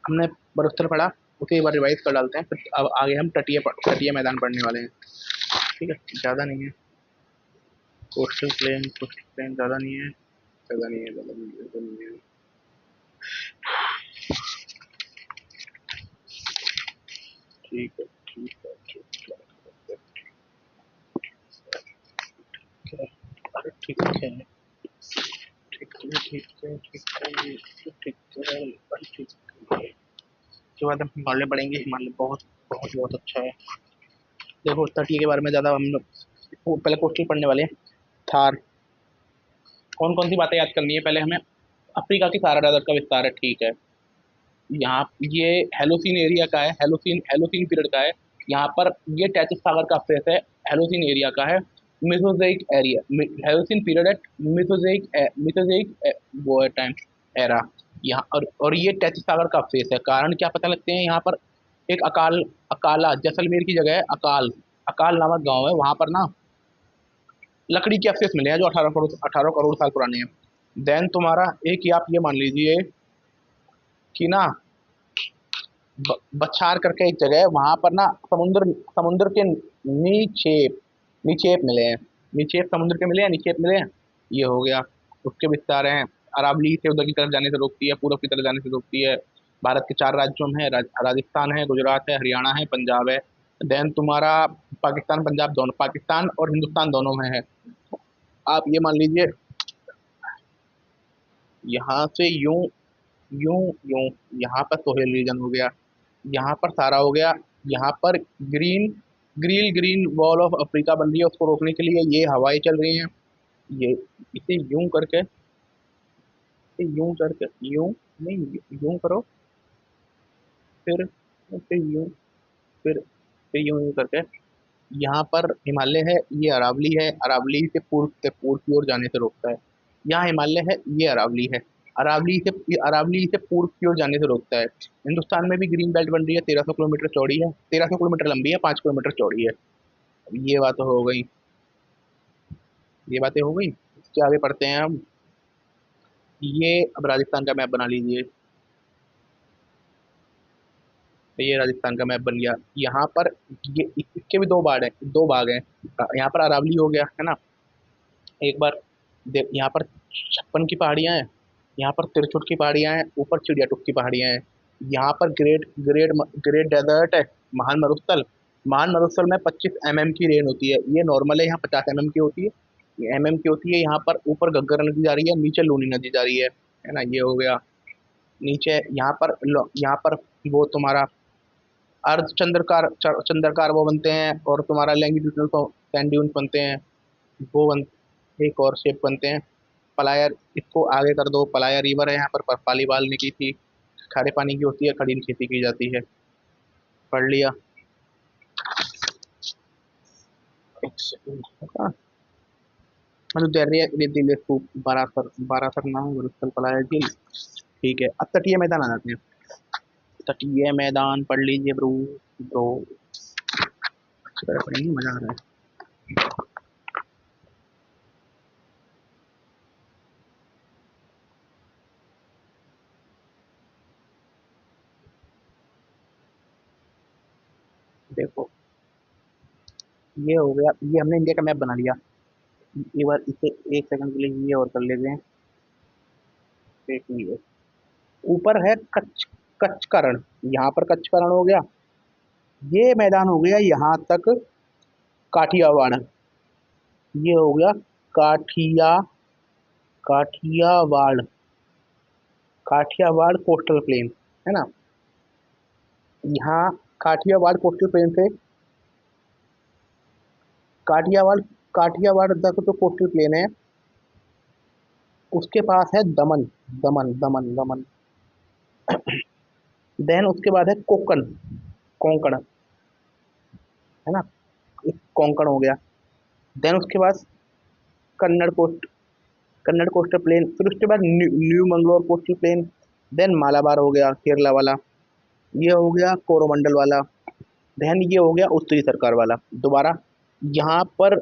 हमने बरुस्तर पढ़ा, उसे एक बार रिवाइज कर डालते हैं, फिर अब आगे हम तटीय मैदान पढ़ने वाले हैं। ठीक है, ज़्यादा नहीं है। कोस्टल प्लेन ज़्यादा नहीं है, ज़्यादा नहीं है, ज़्यादा नहीं है, ज़्यादा नहीं है। ठीक है, ठीक है, ठीक है, अरे ठीक है, ठीक है, ठीक है, ठीक है, ठीक है, अरे ठीक है। उसके बाद हम हिमालय पढ़ेंगे। हिमालय बहुत बहुत बहुत अच्छा है। देखो तटीय के बारे में ज़्यादा हम लोग पहले कोस्टल पढ़ने वाले हैं। थार, कौन कौन सी बातें याद करनी है पहले हमें? अफ्रीका की सहारा डेजर्ट का विस्तार है, ठीक है। यहाँ ये हेलोसीन एरिया का है, हेलोसीन पीरियड का है। यहाँ पर ये टैथिस सागर का फेस है, हेलोसीन एरिया का है। Mesozoic era, Holocene period at Mesozoic वो है टाइम एरा। यहाँ और ये टैथिस सागर का फेस है। कारण क्या पता लगते हैं यहाँ पर? एक अकाला जैसलमेर की जगह है, अकाल अकाल नामक गांव है, वहां पर ना लकड़ी के अवशेष मिले हैं जो 18 करोड़ साल पुराने हैं। देन तुम्हारा एक ही आप ये मान लीजिए कि ना बछार करके एक जगह है, वहां पर ना समुद्र समुद्र के निक्षेप निक्षेप मिले हैं। निक्षेप समुद्र के मिले हैं, निक्षेप मिले हैं। ये हो गया। उसके विस्तार हैं। अरावली से उधर की तरफ जाने से रोकती है, पूरब की तरफ जाने से रोकती है। भारत के 4 राज्यों में है, राजस्थान है, गुजरात है, हरियाणा है, पंजाब है। देन तुम्हारा पाकिस्तान पंजाब दोनों, पाकिस्तान और हिंदुस्तान दोनों में है। आप ये मान लीजिए यहाँ से यूं यूं यूं, यहाँ पर सोहेल रीजन हो गया, यहाँ पर सारा हो गया। यहाँ पर green green wall of Africa बन रही है, उसको रोकने के लिए ये हवाएं चल रही हैं। ये इसे यूं करके, इसे यूं करके, यूं नहीं, यूं करो, फिर फिर यूं, फिर यूं यूं करके। यहाँ पर हिमालय है, ये अरावली है, अरावली से पूर्व की ओर जाने से रोकता है। यहाँ हिमालय है, ये अरावली है, अरावली से पूर्व की ओर जाने से रोकता है। हिंदुस्तान में भी ग्रीन बेल्ट बन रही है, 1300 किलोमीटर चौड़ी है, 1300 किलोमीटर लंबी है, 5 किलोमीटर चौड़ी है। अब ये बात हो गई, ये बातें हो गई। इसके आगे पढ़ते हैं हम। ये अब राजस्थान का मैप बना लीजिए। तो ये राजस्थान का मैप बन गया। यहाँ पर ये इसके भी दो भाग हैं। यहाँ पर अरावली हो गया है ना। एक बार देख, यहाँ पर 56 की पहाड़ियाँ हैं, यहाँ पर तिरछुट की पहाड़ियाँ हैं, ऊपर चिड़ियाटुक की पहाड़ियाँ हैं। यहाँ पर ग्रेट ग्रेट ग्रेट डेजर्ट है, महान मरुस्थल। महान मरुस्थल में 25 mm की रेन होती है, ये नॉर्मल है, यहाँ 50 mm की होती है, ये की होती है। यहाँ पर ऊपर घग्गर नदी जा रही है, नीचे लूनी नदी जा रही है ना। ये हो गया। नीचे यहाँ पर वो तुम्हारा अर्ध चंद्रकार वो बनते हैं, और तुम्हारा लैंगिट्यूडनल सैंड ड्यून्स बनते हैं। वो बन एक और शेप बनते हैं। पलायर, इसको आगे कर दो, पलायर रिवर है यहाँ पर, पाली बाल की थी, खारे पानी की होती है, खड़ी खेती की जाती है। पढ़ लिया। एक सेकंड होगा। रेतीले स्तूप, बारासर नाम गुरुस्थल पलायर झील। ठीक है, अब तटीय मैदान आ जाते हैं। तटीय मैदान पढ़ लीजिए ब्रो। ब्रो अच्छी तरह पढ़ेंगे, मजा आ रहा है। देखो, ये हो गया, ये हमने इंडिया का मैप बना लिया। एक बार इसे एक सेकंड के लिए ये और कर लेते हैं। देखिए, ऊपर है कच्छ का रण, यहाँ पर कच्छ का रण हो गया। ये मैदान हो गया यहाँ तक काठियावाड़, ये हो गया काठिया काठियावाड़ काठियावाड़ कोस्टल प्लेन, है ना। यहाँ काठियावाड़ कोस्टल प्लेन से काठियावाड़ काठियावाड़ तक जो कोस्टल प्लेन है, उसके पास है दमन, दमन। देन उसके बाद है कोंकण, है ना, कोंकण हो गया। देन उसके बाद Kannada coast Kannada coastal plain, फिर उसके बाद New Mangalore coastal plain. Then Malabar हो गया, केरला वाला। ये हो गया कोरोमंडल वाला। देन ये हो गया उत्तरी सरकार वाला। दोबारा यहाँ पर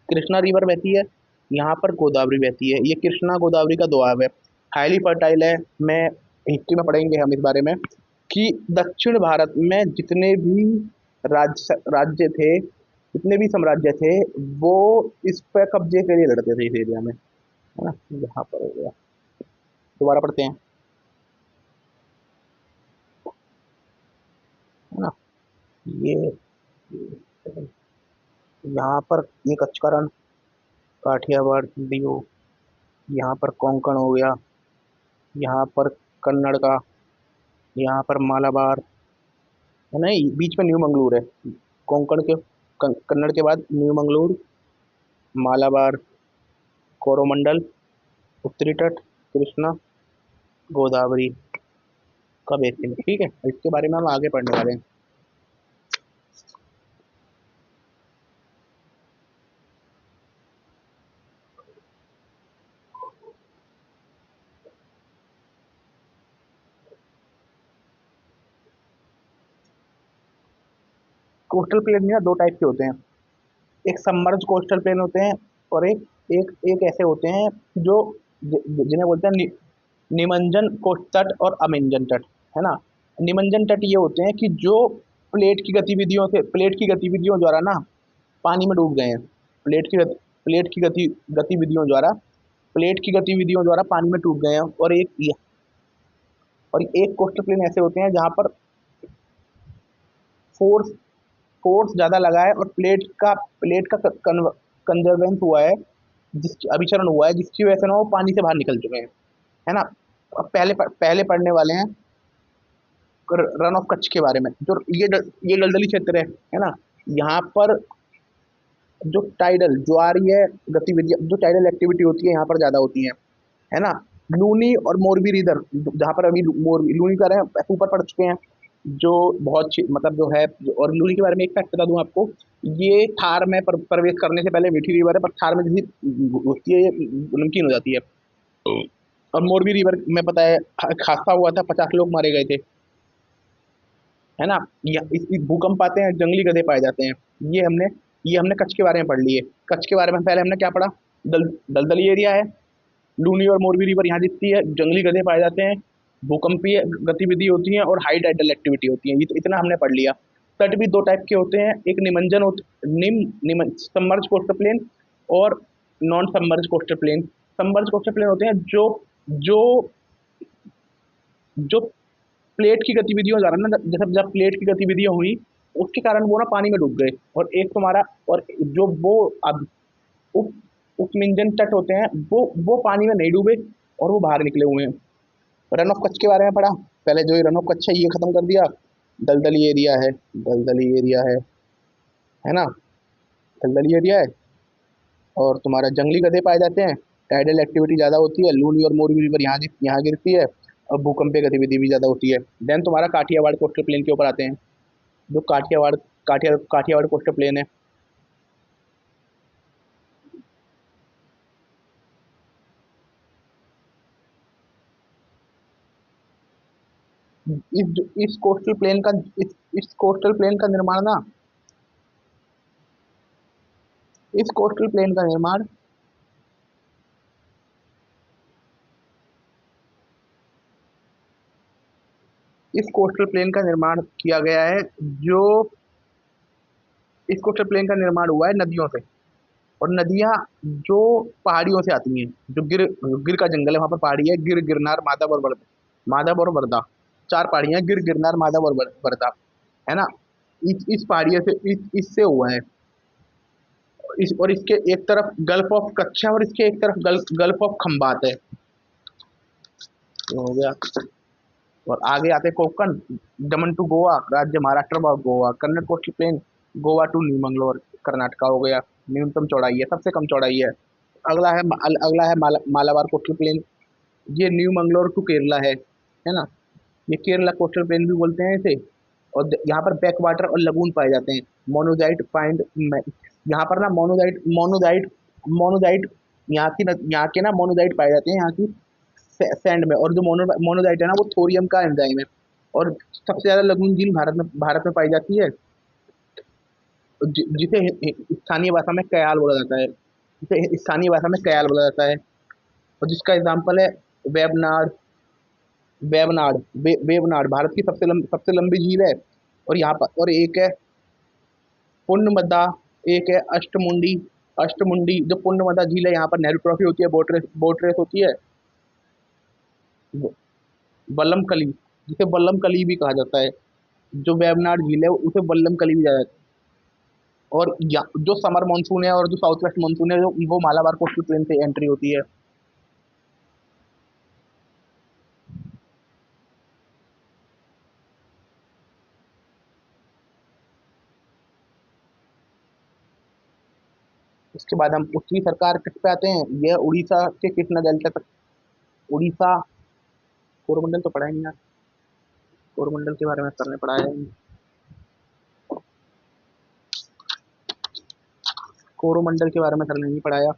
कृष्णा रिवर बहती है, यहाँ पर गोदावरी बहती है। ये कृष्णा गोदावरी का दोआब है, हाईली फर्टाइल है। मैं हिस्ट्री में पढ़ेंगे हम इस बारे में। कि दक्षिण भारत में जितने भी राज्य थे, जितने भी साम्राज्य थे, वो इस पे कब्जे के लिए लड़ते थे इस एरिया में, है ना। यहाँ पर हो गया, दोबारा पढ़ते हैं, है ना। ये यहाँ पर ये कच्छकरण, काठियावाड़, दीव, यहाँ पर कोंकण हो गया, यहाँ पर कन्नड़ का, यहाँ पर मालाबार, है ना। बीच में न्यू मंगलूर है, कोंकण के कन्नड़ के बाद न्यू मंगलूर, मालाबार, कोरोमंडल, उत्तरी तट, कृष्णा, गोदावरी का बेसिन, ठीक है। इसके बारे में हम आगे पढ़ने वाले हैं। कोस्टल प्लेन ना दो टाइप के होते हैं, एक सबमर्ज कोस्टल प्लेन होते हैं, और एक एक एक ऐसे होते हैं जो जिन्हें बोलते हैं निमज्जन कोस्ट तट और अमिंजन तट, है ना। निमज्जन तट ये होते हैं कि जो प्लेट की गतिविधियों द्वारा ना पानी में डूब गए हैं, प्लेट की प्लेट की गतिविधियों द्वारा पानी में डूब गए हैं। और एक कोस्टल प्लेन ऐसे होते हैं जहां पर फोर्स फोर्स ज्यादा लगा है और प्लेट का कंजर्वेंस हुआ है, जिसकी अभिसरण हुआ है, जिसकी वजह से ना वो पानी से बाहर निकल चुके हैं, है ना। अब पहले पढ़ने वाले हैं रन ऑफ कच्छ के बारे में। जो ये दलदली क्षेत्र है ना, यहाँ पर जो टाइडल ज्वारीय गतिविधियां, जो टाइडल एक्टिविटी होती है यहाँ पर ज्यादा होती है ना। लूनी और मोरबी रिवर, जहाँ पर अभी मोरबी लूनी कर रहे हैं, ऊपर पड़ चुके हैं, जो मतलब जो है। और लूनी के बारे में एक फैक्ट बता दूं आपको, ये थार में प्रवेश करने से पहले मीठी रिवर है, पर थार में जैसी घुसती है ये नमकीन हो जाती है। और मोरबी रिवर में पता है हादसा हुआ था, 50 लोग मारे गए थे, है ना। इस भूकंप आते हैं, जंगली गधे पाए जाते हैं। ये हमने कच्छ के बारे में पढ़ लिए। कच्छ के बारे में पहले हमने क्या पढ़ा, दलदली एरिया है, लूनी और मोरबी रिवर यहाँ दिखती है, जंगली गधे पाए जाते हैं, भूकंपीय गतिविधि होती है और हाई टाइडल एक्टिविटी होती है। इतना हमने पढ़ लिया। तट भी दो टाइप के होते हैं, एक निमंजन सबमर्ज कोस्टल प्लेन और non submerge coastal plain. Submerge coastal plain होते हैं जो जो जो प्लेट की गतिविधियों द्वारा ना, जैसे जब प्लेट की गतिविधियां हुई उसके कारण वो ना पानी में डूब गए। और एक तुम्हारा और जो वो अब उप उपमिंजन तट होते हैं, वो पानी में नहीं डूबे और वो बाहर निकले हुए हैं। रन ऑफ कच्छ के बारे में पढ़ा, पहले जो ये रन ऑफ कच्छ है ये खत्म कर दिया। दलदली एरिया है, दलदली एरिया है ना, दलदली एरिया है। और तुम्हारा जंगली गधे पाए जाते हैं, टाइडल एक्टिविटी ज़्यादा होती है, लूनी और मोरबी रिवर यहाँ गिरती है, और भूकंपीय गतिविधि भी ज़्यादा होती है। देन तुम्हारा काठियावाड़ कोस्टल प्लेन के ऊपर आते हैं, जो काठियावाड़ कोस्टल प्लेन है। इस कोस्टल प्लेन का इस कोस्टल प्लेन का निर्माण ना इस कोस्टल प्लेन का निर्माण इस कोस्टल प्लेन का निर्माण किया गया है, जो इस कोस्टल प्लेन का निर्माण हुआ है नदियों से। और नदियां जो पहाड़ियों से आती हैं, जो गिर का जंगल है, वहां पर पहाड़ी है, गिरनार, माधव और वर्धा। चार पहाड़ियां, गिरनार, माधव और वर्धा, है ना। इस पहाड़ियों से इससे हुआ है। और इसके एक तरफ गल्फ ऑफ कच्छ है और इसके एक तरफ गल्फ ऑफ खंबात है। ये हो गया। और आगे आते कोंकण, दमन टू गोवा, राज्य महाराष्ट्र व Goa, Kannada coastal plain, Goa to New Mangalore, Karnataka हो गया। न्यूनतम चौड़ाई है, सबसे कम चौड़ाई है। अगला है मालाबार कोस्टल प्लेन, ये न्यू मंगलोर टू केरला है ना। ये केरला कोस्टल प्लेन भी बोलते हैं इसे। और यहाँ पर बैक वाटर और लगून पाए जाते हैं। मोनोजाइट फाइंड यहाँ पर ना मोनोजाइट मोनोजाइट यहाँ के ना मोनोजाइट पाए जाते हैं यहाँ की सैंड में। और जो मोनोजाइट है ना, वो थोरियम का एंजाइम है। और सबसे ज्यादा लगून झील भारत में पाई जाती है, जिसे स्थानीय भाषा में कयाल बोला जाता है, जिसे स्थानीय भाषा में कयाल बोला जाता है। और जिसका एग्जाम्पल है वेबनाड, वेवनाड, वेवनाड भारत की सबसे लंबी झील है। और यहाँ पर और एक है पुण्यमदा, एक है अष्टमुंडी। अष्टमुंडी जो पुण्यमदा झील है, यहाँ पर नेहरू ट्रॉफी होती है, बोट रेस होती है। वल्लम कली, जिसे वल्लम कली भी कहा जाता है, जो वेवनाड झील है उसे वल्लम कली भी कहा जाता है। और जो समर मानसून है और जो साउथ वेस्ट मानसून है, जो वो मालाबार कोस्टल प्लेन से एंट्री होती है। उसके बाद हम उत्तरी सरकार तट पे आते हैं, यह उड़ीसा के कृष्णा डेल्टा तक। उड़ीसा, कोरोमंडल तो पढ़ा ही नहीं यार, कोरोमंडल के बारे में सर ने पढ़ाया ही नहीं। कोरोमंडल के बारे में सर ने नहीं पढ़ाया।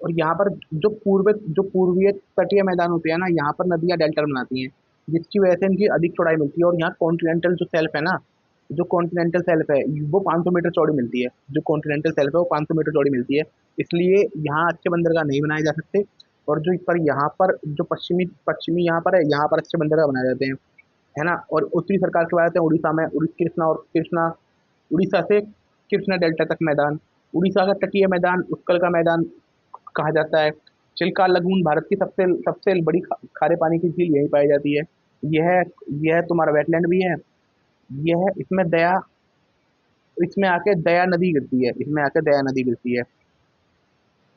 और यहाँ पर जो पूर्वीय तटीय मैदान होते हैं ना, यहाँ पर नदियाँ डेल्टा बनाती हैं, जिसकी वजह से इनकी अधिक चौड़ाई मिलती है। और यहाँ कॉन्टिनेंटल जो सेल्फ है ना, जो कॉन्टिनेंटल सेल्फ है वो 500 मीटर चौड़ी मिलती है। जो कॉन्टिनेंटल सेल्फ है वो 500 मीटर चौड़ी मिलती है। इसलिए यहाँ अच्छे बंदरगाह नहीं बनाए जा सकते। और जो पर यहाँ पर जो पश्चिमी पश्चिमी यहाँ पर है, यहाँ पर अच्छे बंदरगाह बनाए जाते हैं, है ना। और उत्तरी सरकार की बात है, उड़ीसा में कृष्णा, उड़ीसा से कृष्णा डेल्टा तक मैदान। उड़ीसा का तटीय मैदान उत्कल का मैदान कहा जाता है। चिल्का लगून भारत की सबसे सबसे बड़ी खारे पानी की झील यहीं पाई जाती है। यह यह तुम्हारा वेटलैंड भी है। यह इसमें आके दया नदी गिरती है, इसमें आके दया नदी गिरती है।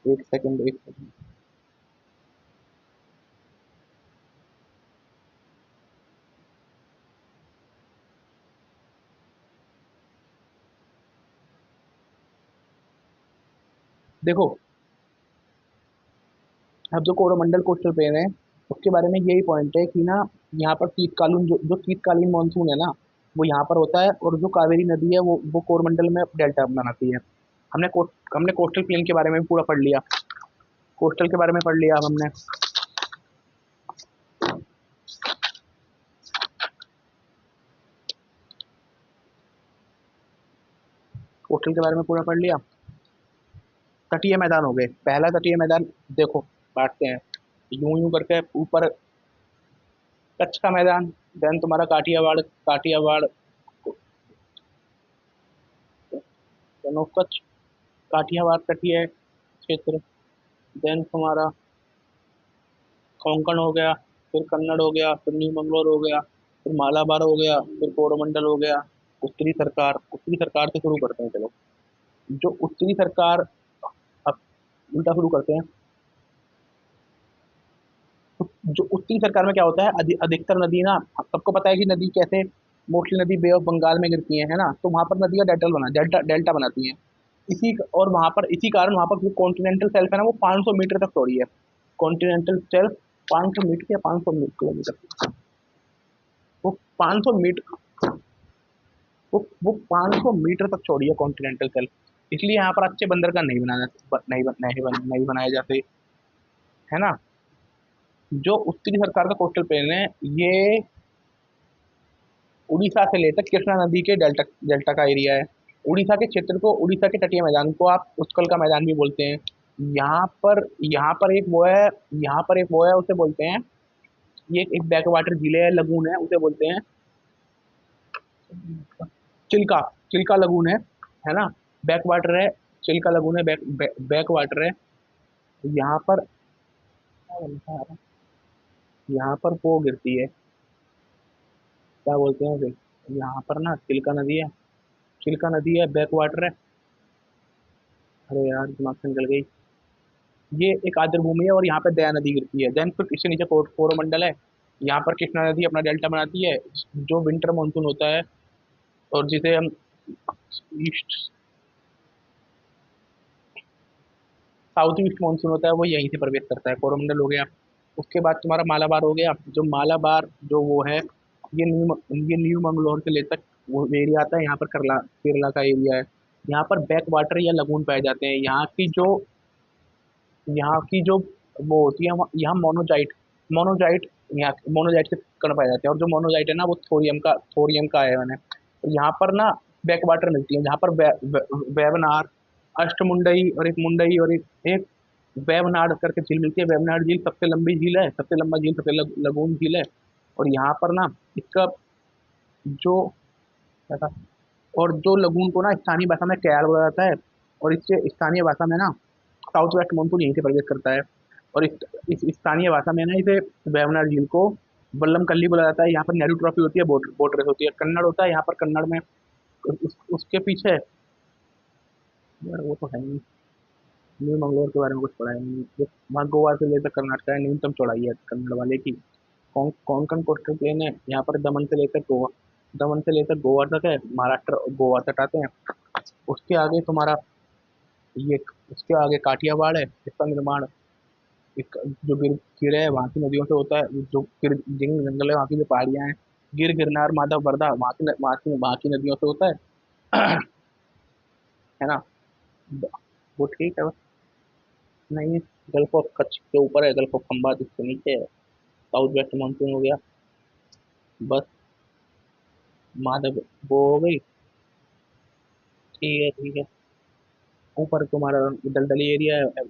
एक सेकंड, एक सेकंड। देखो, अब जो कोरोमंडल कोस्टल प्लेन है, उसके बारे में यही पॉइंट है कि ना, यहाँ पर शीतकालीन जो शीतकालीन मानसून है ना, वो यहाँ पर होता है। और जो कावेरी नदी है वो कोरोमंडल में डेल्टा बनाती है। हमने कोस्टल प्लेन के बारे में भी पूरा पढ़ लिया, कोस्टल के बारे में पढ़ लिया अब हमने। कोस्टल के बारे में पूरा पढ़ लिया। तटीय मैदान हो गए। पहला तटीय मैदान, देखो बांटते हैं यूं यूं करके। ऊपर कच्छ का मैदान, देन तुम्हारा काठियावाड़, काठियावाड़ दोनों कच्छ, काठियावाड़ तटीय क्षेत्र। देन तुम्हारा कोंकण हो गया, फिर कन्नड़ हो गया, फिर न्यू मंगलोर हो गया, फिर मालाबार हो गया, फिर कोरोमंडल हो गया। उत्तरी सरकार से शुरू करते हैं, चलो। जो उत्तरी सरकार, अब उल्टा शुरू करते हैं। जो उत्तरी सरकार में क्या होता है, अधिकतर नदी ना, सबको पता है कि नदी कैसे, मोस्टली नदी बे ऑफ बंगाल में गिरती है ना, तो वहां पर नदियां डेल्टा बनाती हैं। और वहां पर इसी कारण वहां पर जो कॉन्टिनेंटल सेल्फ है ना, वो 500 मीटर तक चौड़ी है। कॉन्टिनेंटल सेल्फ 500 मीटर या 500 किलोमीटर, वो 500 मीटर, वो 500 मीटर तक चौड़ी है कॉन्टिनेंटल सेल्फ। इसलिए यहाँ पर अच्छे बंदरगाह नहीं बनाए जाते, है ना। जो उत्तरी सरकार का कोस्टल प्लेन है, ये उड़ीसा से लेकर कृष्णा नदी के डेल्टा डेल्टा का एरिया है। उड़ीसा के क्षेत्र को, उड़ीसा के तटीय मैदान को आप उत्कल का मैदान भी बोलते हैं। यहाँ पर एक वो है, उसे बोलते हैं, ये एक बैक वाटर झील है, लगून है, उसे बोलते हैं चिल्का। चिल्का लगून है ना। बैक वाटर है, चिल्का लगून है, बैक वाटर है। यहाँ पर क्या बोलता है, यहाँ पर वो गिरती है, क्या बोलते हैं उसे, यहाँ पर ना चिल्का नदी है, चिल्का नदी है, बैक वाटर है। अरे यार दिमाग से निकल गई। ये एक आर्द्र भूमि है और यहाँ पे दया नदी गिरती है। देन फिर इससे नीचे कोरोमंडल है। यहाँ पर कृष्णा नदी अपना डेल्टा बनाती है। जो विंटर मानसून होता है और जिसे हम ईस्ट साउथ ईस्ट मानसून होता है, वो यहीं से प्रवेश करता है। कोरोमंडल हो गया। उसके बाद तुम्हारा मालाबार हो गया। जो मालाबार जो वो है, ये न्यू मंगलोर से लेकर वो एरिया आता है। यहाँ पर केरला केरला का एरिया है। यहाँ पर बैक वाटर या लगून पाए जाते हैं। यहाँ की जो वो होती है, यहाँ मोनोजाइट यहाँ मोनोजाइट के कण पाए जाते हैं। और जो मोनोजाइट है ना, वो थोरियम का आयन है। तो यहाँ पर ना बैक वाटर मिलती है, जहाँ पर वेवनार, अष्टमुंडई और एक मुंडई और एक वेवनाड करके झील मिलती है। वेवनाड झील सबसे लंबी झील है, सबसे लंबा झील, सबसे लगून झील है। और यहाँ पर ना इसका जो क्या था, और जो लगून को ना स्थानीय भाषा में कयाल बोला जाता है। और इससे स्थानीय भाषा में ना साउथ वेस्ट मानसून यहीं से प्रवेश करता है। और इस स्थानीय भाषा में ना इसे वेवनाड झील को वल्लम कल्ली बोला जाता है। यहाँ पर नेहरू ट्रॉफी होती है, बोट रेस होती है, कन्नड़ होता है यहाँ पर। कन्नड़ में उसके पीछे यार वो तो है नहीं, न्यू मंगलोर के बारे में कुछ पढ़ा है नहीं। वहाँ गोवा से लेकर कर्नाटक है, न्यूनतम चौड़ाई है कन्नड़ वाले की। कोंकण कोस्टल प्लेन है यहाँ पर, दमन से लेकर गोवा, दमन से लेकर गोवा तक है, महाराष्ट्र और गोवा तक आते हैं। उसके आगे तुम्हारा ये, उसके आगे काठियावाड़ है, इसका निर्माण एक जो गिर है वहाँ की नदियों से होता है। जो गिर जिन जंगल है वहाँ की जो पहाड़ियाँ हैं, गिरनार, माधव, वर्धा, वहाँ की नदियों से होता है। है ना। वो ठीक है। नहीं, गल्फ ऑफ कच्छ के ऊपर है, गल्फ ऑफ खंबात इसके नीचे है। साउथ वेस्ट मानसून हो गया बस। माधव वो हो गई। ठीक है ठीक है। ऊपर तुम्हारा दलदली एरिया है,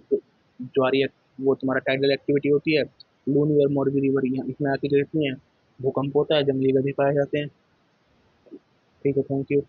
ज्वारी, वो तुम्हारा टाइडल एक्टिविटी होती है। लूनी और मोरबी रिवर यहाँ इसमें आके गिरती हैं, भूकंप होता है, जंगली गधे पाए जाते हैं। ठीक है, थैंक यू।